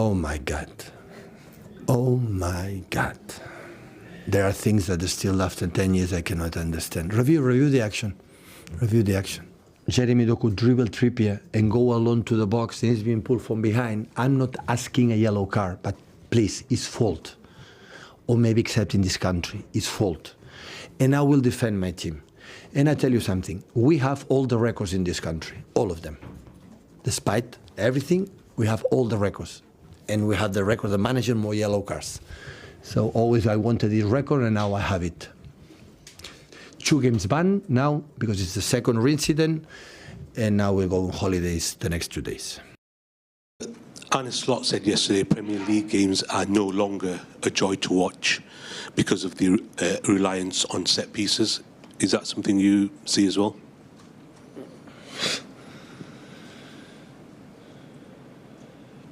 Oh my God. Oh my God. There are things that still after 10 years I cannot understand. Review the action. Review the action. Jeremy Doku dribble Trippier and go alone to the box and he's being pulled from behind. I'm not asking a yellow card, but please, it's fault. Or maybe except in this country, it's fault. And I will defend my team. And I tell you something, we have all the records in this country, all of them. Despite everything, we have all the records. And we have the record of the manager, more yellow cards. So always I wanted this record and now I have it. 2 games banned now because it's the second incident and now we'll go on holidays the next 2 days. Arne Slot said yesterday Premier League games are no longer a joy to watch because of the reliance on set pieces. Is that something you see as well?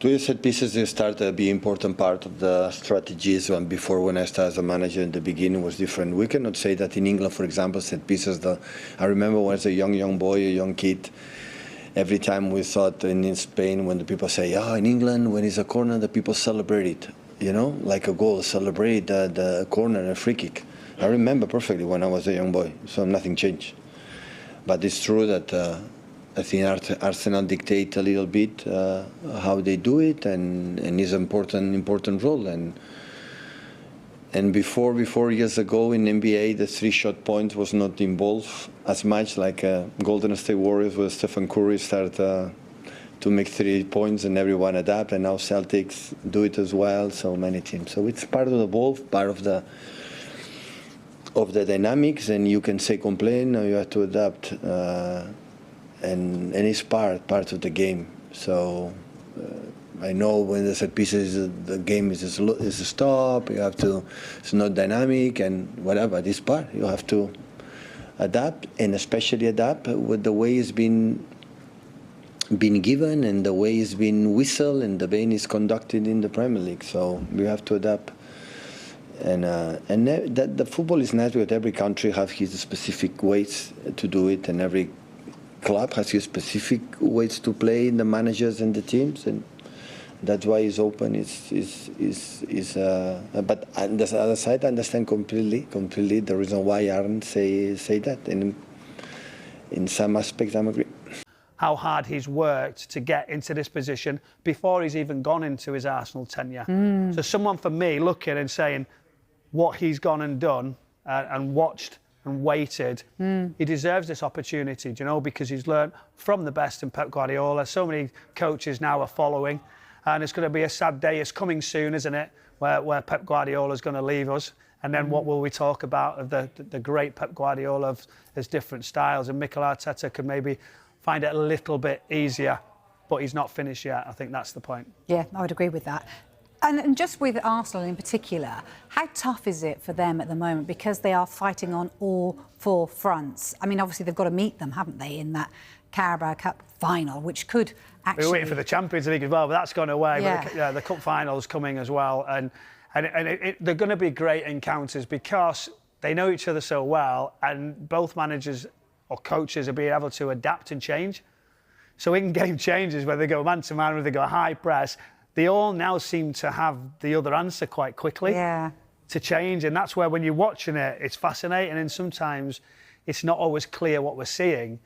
To the set pieces, they start to be an important part of the strategies. And before, when I started as a manager in the beginning, was different. We cannot say that in England, for example, set pieces. I remember when I was a young boy, a young kid, every time we thought in Spain, when the people say, in England, when it's a corner, the people celebrate it, you know, like a goal, celebrate the corner, a free kick. I remember perfectly when I was a young boy, so nothing changed. But it's true that I think Arsenal dictate a little bit how they do it, and is an important role. And before years ago in NBA, the 3-shot point was not involved as much like Golden State Warriors, where Stephen Curry started to make 3 points and everyone adapt, and now Celtics do it as well. So many teams. So it's part of the ball, part of the dynamics, and you can say complain, or you have to adapt. And it's part of the game. So I know when the set pieces, the game is a stop. You have to. It's not dynamic and whatever. This part you have to adapt, and especially adapt with the way it's been given and the way it's been whistled and the way it's conducted in the Premier League. So we have to adapt. And that the football is natural. Every country has his specific ways to do it, and every club has his specific ways to play, the managers and the teams, and that's why it's open. But on the other side, I understand completely the reason why Arne say that, and in some aspects, I'm agree. How hard he's worked to get into this position before he's even gone into his Arsenal tenure. So someone for me looking and saying what he's gone and done and watched and waited, he deserves this opportunity, do you know, because he's learned from the best in Pep Guardiola. So many coaches now are following, and it's going to be a sad day. It's coming soon, isn't it, where Pep Guardiola is going to leave us, and then what will we talk about of the great Pep Guardiola of his different styles, and Mikel Arteta could maybe find it a little bit easier, but he's not finished yet. I think that's the point. Yeah, I would agree with that. And just with Arsenal in particular, how tough is it for them at the moment, because they are fighting on all 4 fronts? I mean, obviously they've got to meet them, haven't they, in that Carabao Cup final, which could actually... We're waiting for the Champions League as well, but that's gone away. Yeah. But the Cup final's coming as well, and they're going to be great encounters because they know each other so well, and both managers or coaches are being able to adapt and change. So in game changes, whether they go man to man, whether they go high press, they all now seem to have the other answer quite quickly to change. And that's where, when you're watching it, it's fascinating. And sometimes it's not always clear what we're seeing.